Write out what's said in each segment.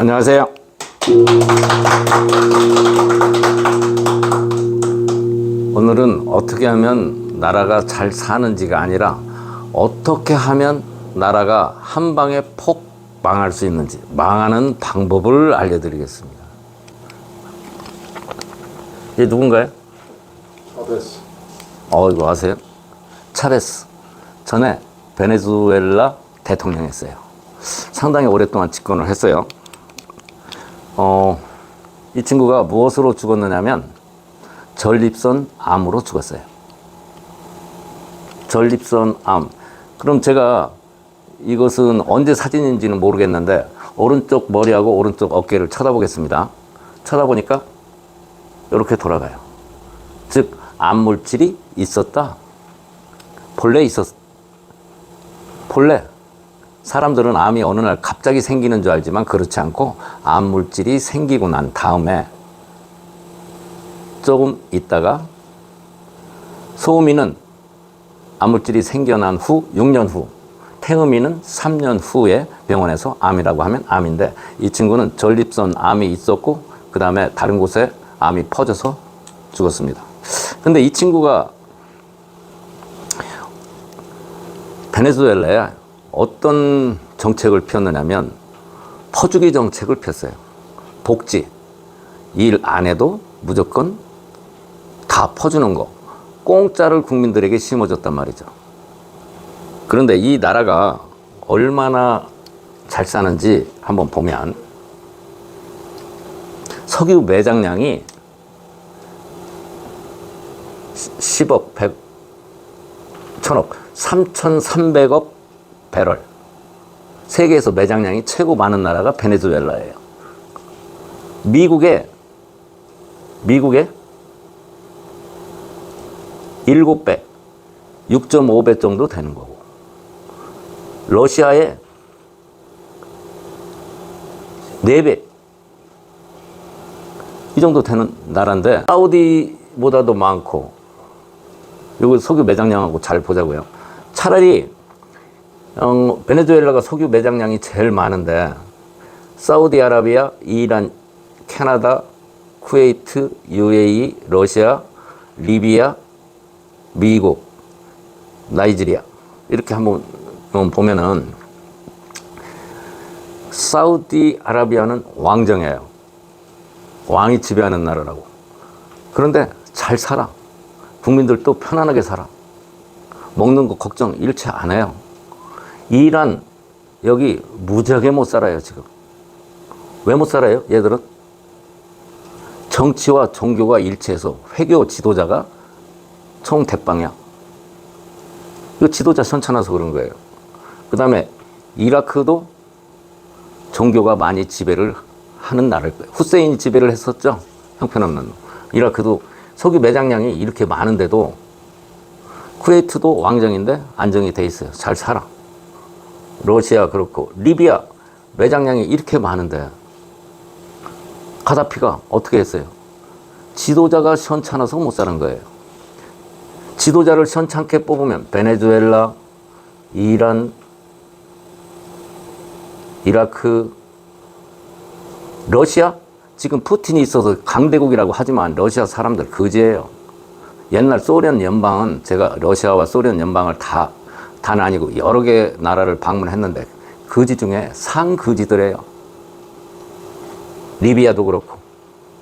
안녕하세요. 오늘은 어떻게 하면 나라가 잘 사는지가 아니라 어떻게 하면 나라가 한 방에 폭 망할 수 있는지, 망하는 방법을 알려드리겠습니다. 얘 누군가요? 차베스. 이거 아세요? 차베스. 전에 베네수엘라 대통령 했어요. 상당히 오랫동안 집권을 했어요. 이 친구가 무엇으로 죽었느냐면 전립선 암으로 죽었어요. 전립선 암. 그럼 제가 이것은 언제 사진인지는 모르겠는데 오른쪽 머리하고 오른쪽 어깨를 쳐다보겠습니다. 쳐다보니까 이렇게 돌아가요. 즉 암물질이 있었다. 본래 있었. 본래 사람들은 암이 어느 날 갑자기 생기는 줄 알지만 그렇지 않고 암물질이 생기고 난 다음에 조금 있다가 소음이는 암물질이 생겨난 후 6년 후, 태음이는 3년 후에 병원에서 암이라고 하면 암인데 이 친구는 전립선 암이 있었고 그 다음에 다른 곳에 암이 퍼져서 죽었습니다. 근데 이 친구가 베네수엘라에 어떤 정책을 폈느냐면 퍼주기 정책을 폈어요. 복지. 일 안 해도 무조건 다 퍼주는 거. 공짜를 국민들에게 심어줬단 말이죠. 그런데 이 나라가 얼마나 잘 사는지 한번 보면 석유 매장량이 10억, 100억, 1000억, 3300억 배럴. 세계에서 매장량이 최고 많은 나라가 베네수엘라예요. 미국의 7배, 6.5배 정도 되는 거고, 러시아의 4배, 이 정도 되는 나라인데, 사우디보다도 많고, 이거 석유 매장량하고 잘 보자고요. 차라리 베네수엘라가 석유 매장량이 제일 많은데 사우디아라비아, 이란, 캐나다, 쿠웨이트, UAE, 러시아, 리비아, 미국, 나이지리아 이렇게 한번 보면은 사우디아라비아는 왕정이에요. 왕이 지배하는 나라라고. 그런데 잘 살아. 국민들도 편안하게 살아. 먹는 거 걱정 일체 안 해요. 이란 여기 무지하게 못 살아요 지금. 왜 못 살아요? 얘들은 정치와 종교가 일치해서 회교 지도자가 총 대빵이야. 이거 지도자 현찮아서 그런 거예요. 그 다음에 이라크도 종교가 많이 지배를 하는 나라일 거예요. 후세인이 지배를 했었죠. 형편없는. 이라크도 석유 매장량이 이렇게 많은데도 쿠웨이트도 왕정인데 안정이 돼 있어요. 잘 살아. 러시아 그렇고 리비아 매장량이 이렇게 많은데 가다피가 어떻게 했어요? 지도자가 시원찮아서 못 사는 거예요. 지도자를 시원찮게 뽑으면 베네수엘라, 이란, 이라크, 러시아? 지금 푸틴이 있어서 강대국이라고 하지만 러시아 사람들 거지예요. 옛날 소련 연방은 제가 러시아와 소련 연방을 다는 아니고 여러 개 나라를 방문했는데 거지 중에 상거지들이에요. 리비아도 그렇고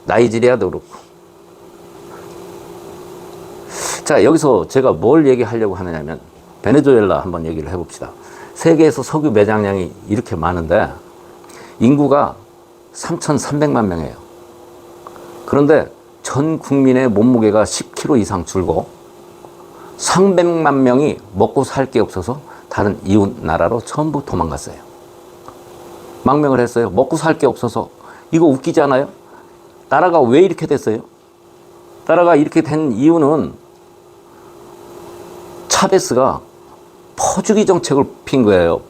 나이지리아도 그렇고. 자, 여기서 제가 뭘 얘기하려고 하느냐면 베네수엘라 한번 얘기를 해봅시다. 세계에서 석유 매장량이 이렇게 많은데 인구가 3,300만 명이에요. 그런데 전 국민의 몸무게가 10kg 이상 줄고 300만 명이 먹고 살 게 없어서 다른 이웃 나라로 전부 도망갔어요. 망명을 했어요. 먹고 살 게 없어서. 이거 웃기지 않아요? 나라가 왜 이렇게 됐어요? 나라가 이렇게 된 이유는 차베스가 퍼주기 정책을 핀 거예요.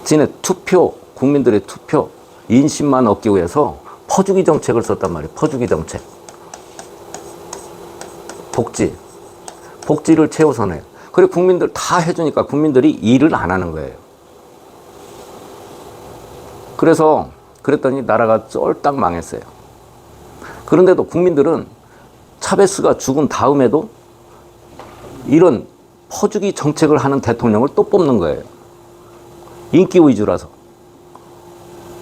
지네 투표, 국민들의 투표, 인심만 얻기 위해서 퍼주기 정책을 썼단 말이에요. 퍼주기 정책. 복지를 최우선해요. 그리고 국민들 다 해주니까 국민들이 일을 안 하는 거예요. 그래서 그랬더니 나라가 쫄딱 망했어요. 그런데도 국민들은 차베스가 죽은 다음에도 이런 퍼주기 정책을 하는 대통령을 또 뽑는 거예요. 인기 위주라서.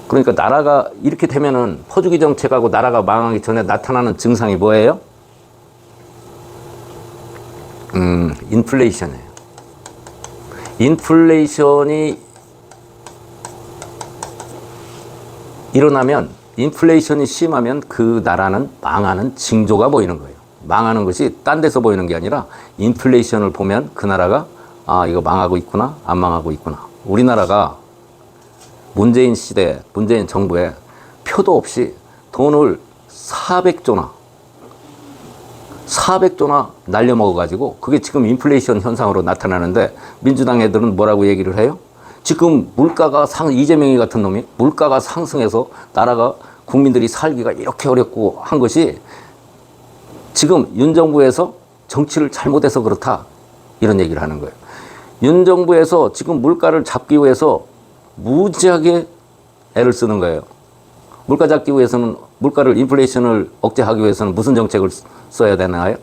그러니까 나라가 이렇게 되면은 퍼주기 정책하고 나라가 망하기 전에 나타나는 증상이 뭐예요? 인플레이션이에요. 인플레이션이 일어나면, 인플레이션이 심하면 그 나라는 망하는 징조가 보이는 거예요. 망하는 것이 딴 데서 보이는 게 아니라 인플레이션을 보면 그 나라가 아, 이거 망하고 있구나, 안 망하고 있구나. 우리나라가 문재인 시대, 문재인 정부에 표도 없이 돈을 400조나 날려먹어가지고 그게 지금 인플레이션 현상으로 나타나는데 민주당 애들은 뭐라고 얘기를 해요? 지금 물가가 이재명이 같은 놈이 물가가 상승해서 나라가 국민들이 살기가 이렇게 어렵고 한 것이 지금 윤 정부에서 정치를 잘못해서 그렇다. 이런 얘기를 하는 거예요. 윤 정부에서 지금 물가를 잡기 위해서 무지하게 애를 쓰는 거예요. 물가 잡기 위해서는, 물가를, 인플레이션을 억제하기 위해서는 무슨 정책을 써야 되나요?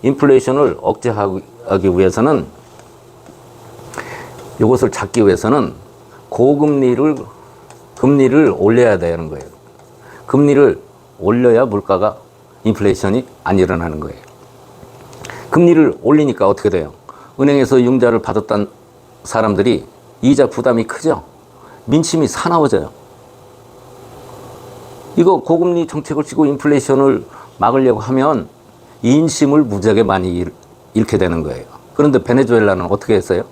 인플레이션을 억제하기 위해서는, 이것을 잡기 위해서는 금리를 올려야 되는 거예요. 금리를 올려야 물가가, 인플레이션이 안 일어나는 거예요. 금리를 올리니까 어떻게 돼요? 은행에서 융자를 받았던 사람들이 이자 부담이 크죠? 민심이 사나워져요. 이거 고금리 정책을 치고 인플레이션을 막으려고 하면 인심을 무지하게 많이 잃게 되는 거예요. 그런데 베네수엘라는 어떻게 했어요?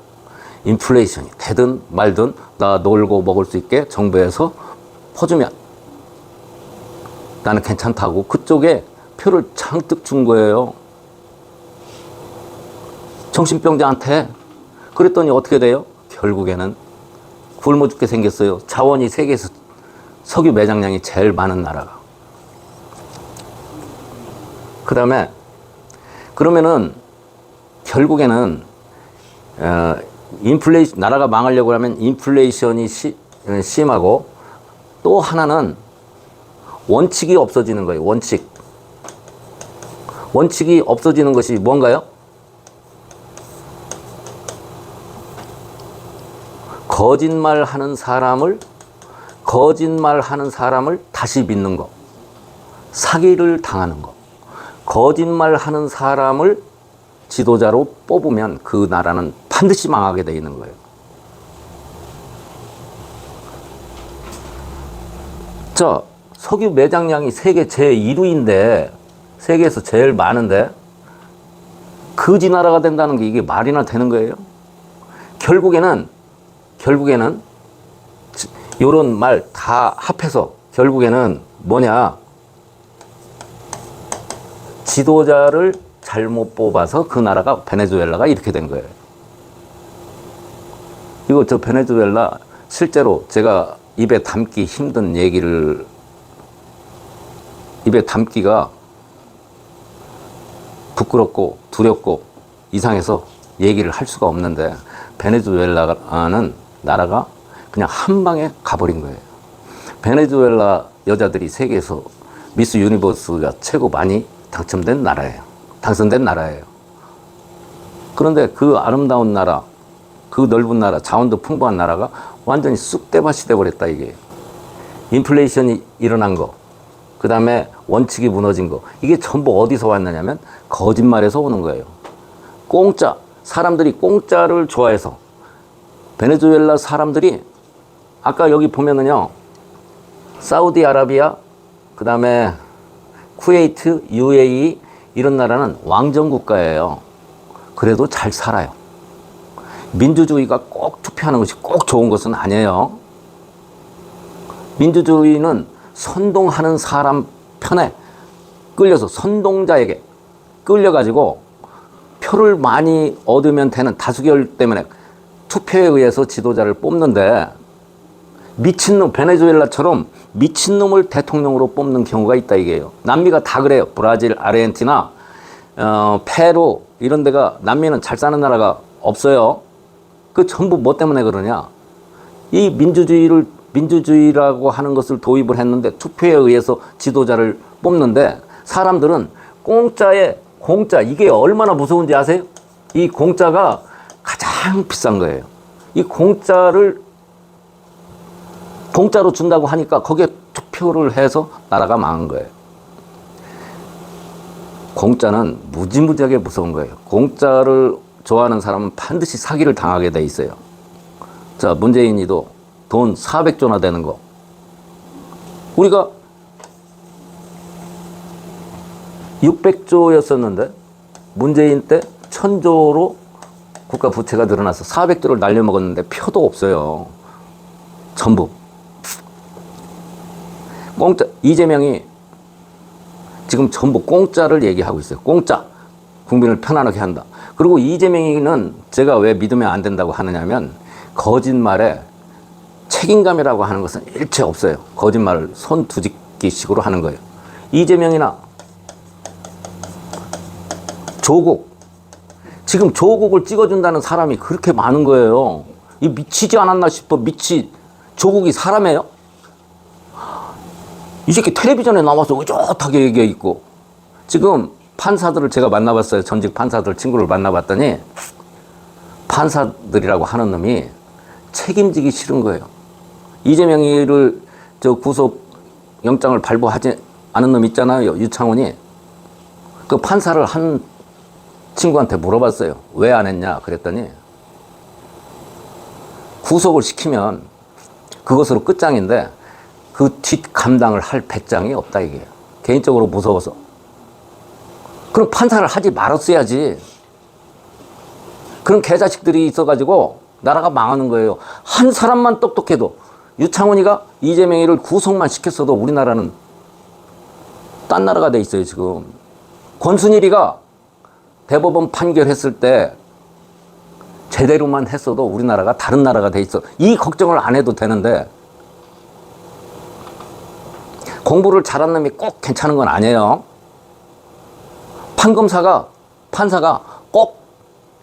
인플레이션이 되든 말든 나 놀고 먹을 수 있게 정부에서 퍼주면 나는 괜찮다고 그쪽에 표를 잔뜩 준 거예요. 정신병자한테. 그랬더니 어떻게 돼요? 결국에는 굶어 죽게 생겼어요. 자원이 세계에서 석유 매장량이 제일 많은 나라가. 그 다음에 그러면은 결국에는 나라가 망하려고 하면 인플레이션이 심하고 또 하나는 원칙이 없어지는 거예요. 원칙이 없어지는 것이 뭔가요? 거짓말하는 사람을 다시 믿는 거. 사기를 당하는 거. 거짓말하는 사람을 지도자로 뽑으면 그 나라는 반드시 망하게 돼 있는 거예요. 자, 석유 매장량이 세계 제1위인데, 세계에서 제일 많은데, 거지 나라가 된다는 게 이게 말이나 되는 거예요? 결국에는 요런 말 다 합해서 결국에는 뭐냐? 지도자를 잘못 뽑아서 그 나라가, 베네수엘라가 이렇게 된 거예요. 이거 저 베네수엘라 실제로 제가 입에 담기 힘든 얘기를, 입에 담기가 부끄럽고 두렵고 이상해서 얘기를 할 수가 없는데, 베네수엘라는 나라가 그냥 한 방에 가버린 거예요. 베네수엘라 여자들이 세계에서 미스 유니버스가 최고 많이 당선된 나라예요. 그런데 그 아름다운 나라, 그 넓은 나라, 자원도 풍부한 나라가 완전히 쑥대밭이 돼버렸다, 이게. 인플레이션이 일어난 거, 그 다음에 원칙이 무너진 거, 이게 전부 어디서 왔느냐면 거짓말에서 오는 거예요. 사람들이 공짜를 좋아해서. 베네수엘라 사람들이 아까 여기 보면은요, 사우디아라비아, 그 다음에 쿠웨이트, UAE 이런 나라는 왕정 국가예요. 그래도 잘 살아요. 민주주의가 꼭 투표하는 것이 꼭 좋은 것은 아니에요. 민주주의는 선동하는 사람 편에 끌려서, 선동자에게 끌려가지고 표를 많이 얻으면 되는 다수결 때문에 투표에 의해서 지도자를 뽑는데, 미친놈, 베네수엘라처럼 미친놈을 대통령으로 뽑는 경우가 있다, 이게요. 남미가 다 그래요. 브라질, 아르헨티나, 페루 이런 데가, 남미는 잘 사는 나라가 없어요. 그 전부 뭐 때문에 그러냐? 이 민주주의라고 하는 것을 도입을 했는데 투표에 의해서 지도자를 뽑는데 사람들은 공짜 이게 얼마나 무서운지 아세요? 이 공짜가 가장 비싼 거예요. 이 공짜로 준다고 하니까 거기에 투표를 해서 나라가 망한 거예요. 공짜는 무지무지하게 무서운 거예요. 공짜를 좋아하는 사람은 반드시 사기를 당하게 돼 있어요. 자, 문재인이도 돈 400조나 되는 거. 우리가 600조였었는데 문재인 때 1000조로 국가 부채가 늘어나서 400조를 날려먹었는데 표도 없어요. 전부. 공짜, 이재명이 지금 전부 공짜를 얘기하고 있어요. 공짜. 국민을 편안하게 한다. 그리고 이재명이는 제가 왜 믿으면 안 된다고 하느냐면 거짓말에 책임감이라고 하는 것은 일체 없어요. 거짓말을 손 두집기식으로 하는 거예요. 이재명이나 조국, 지금 조국을 찍어준다는 사람이 그렇게 많은 거예요. 이 미치지 않았나 싶어. 조국이 사람이에요? 이 새끼 텔레비전에 나와서 의젓하게 얘기해 있고, 지금 판사들을 제가 만나봤어요. 전직 판사들 친구를 만나봤더니 판사들이라고 하는 놈이 책임지기 싫은 거예요. 이재명이를 구속 영장을 발부하지 않은 놈 있잖아요. 유창훈이. 그 판사를 한 친구한테 물어봤어요. 왜 안 했냐 그랬더니 구속을 시키면 그것으로 끝장인데 그 뒷 감당을 할 배짱이 없다 이게. 개인적으로 무서워서. 그럼 판사를 하지 말았어야지. 그런 개자식들이 있어가지고 나라가 망하는 거예요. 한 사람만 똑똑해도 유창훈이가 이재명이를 구속만 시켰어도 우리나라는 딴 나라가 돼 있어요 지금. 권순일이가 대법원 판결했을 때 제대로만 했어도 우리나라가 다른 나라가 돼 있어. 이 걱정을 안 해도 되는데 공부를 잘한 놈이 꼭 괜찮은 건 아니에요. 판사가 꼭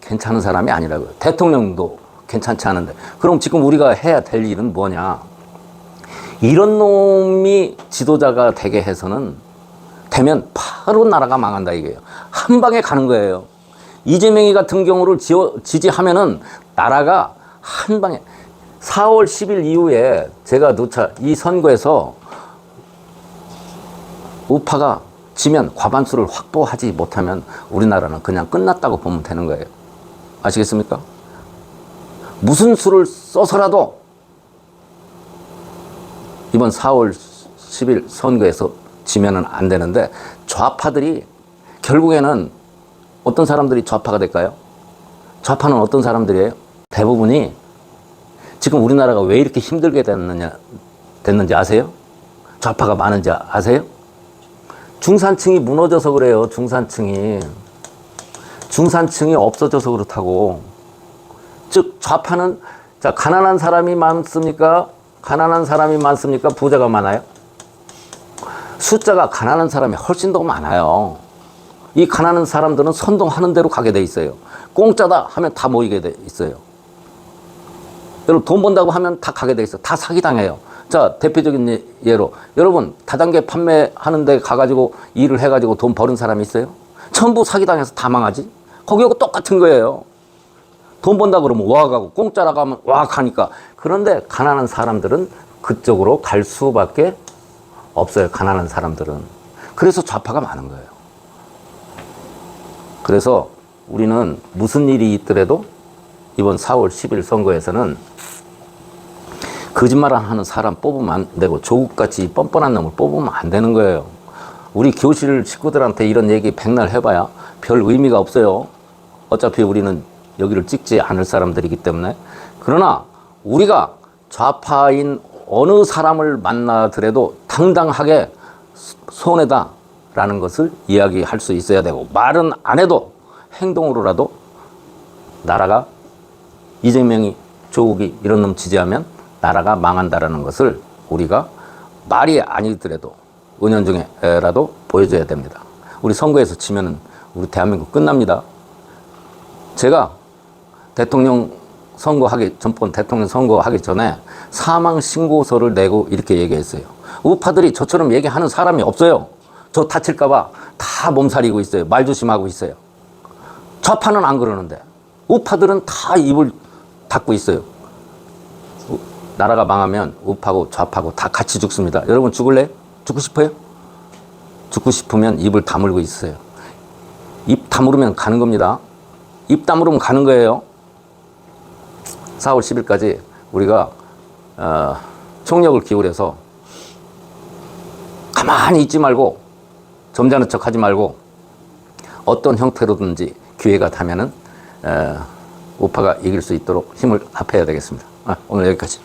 괜찮은 사람이 아니라고요. 대통령도 괜찮지 않은데. 그럼 지금 우리가 해야 될 일은 뭐냐. 이런 놈이 지도자가 되면 바로 나라가 망한다 이게요. 한 방에 가는 거예요. 이재명이 같은 경우를 지지하면은 나라가 한 방에. 4월 10일 이후에 제가 누차 이 선거에서 우파가 지면 과반수를 확보하지 못하면 우리나라는 그냥 끝났다고 보면 되는 거예요. 아시겠습니까? 무슨 수를 써서라도 이번 4월 10일 선거에서 지면은 안 되는데 좌파들이 결국에는 어떤 사람들이 좌파가 될까요? 좌파는 어떤 사람들이에요? 대부분이 지금 우리나라가 왜 이렇게 힘들게 됐는지 아세요? 좌파가 많은지 아세요? 중산층이 무너져서 그래요. 중산층이 없어져서 그렇다고. 즉 좌파는 자 가난한 사람이 많습니까? 부자가 많아요? 숫자가 가난한 사람이 훨씬 더 많아요. 이 가난한 사람들은 선동하는 대로 가게 돼 있어요. 공짜다 하면 다 모이게 돼 있어요. 여러분 돈 번다고 하면 다 가게 돼 있어요. 다 사기당해요. 자, 대표적인 예로 여러분 다단계 판매하는 데 가가지고 일을 해가지고 돈 버는 사람이 있어요? 전부 사기당해서 다 망하지? 거기하고 똑같은 거예요. 돈 번다 그러면 와가고 공짜라고 하면 와 하니까. 그런데 가난한 사람들은 그쪽으로 갈 수밖에 없어요. 가난한 사람들은. 그래서 좌파가 많은 거예요. 그래서 우리는 무슨 일이 있더라도 이번 4월 10일 선거에서는 거짓말 하는 사람 뽑으면 안 되고 조국같이 뻔뻔한 놈을 뽑으면 안 되는 거예요. 우리 교실 식구들한테 이런 얘기 백날 해봐야 별 의미가 없어요. 어차피 우리는 여기를 찍지 않을 사람들이기 때문에. 그러나 우리가 좌파인 어느 사람을 만나더라도 당당하게 손해다 라는 것을 이야기할 수 있어야 되고, 말은 안 해도 행동으로라도 나라가 이재명이 조국이 이런 놈 지지하면 나라가 망한다라는 것을 우리가 말이 아니더라도 은연중에라도 보여줘야 됩니다. 우리 선거에서 치면은 우리 대한민국 끝납니다. 제가 대통령 전번 대통령 선거하기 전에 사망 신고서를 내고 이렇게 얘기했어요. 우파들이 저처럼 얘기하는 사람이 없어요. 저 다칠까봐 다 몸살이고 있어요. 말 조심하고 있어요. 좌파는 안 그러는데 우파들은 다 입을 닫고 있어요. 나라가 망하면 우파고 좌파고 다 같이 죽습니다. 여러분 죽을래요? 죽고 싶어요? 죽고 싶으면 입을 다물고 있어요. 입 다물으면 가는 겁니다. 입 다물으면 가는 거예요. 4월 10일까지 우리가 총력을 기울여서 가만히 있지 말고 점잖은 척 하지 말고 어떤 형태로든지 기회가 되면은 우파가 이길 수 있도록 힘을 합해야 되겠습니다. 오늘 여기까지.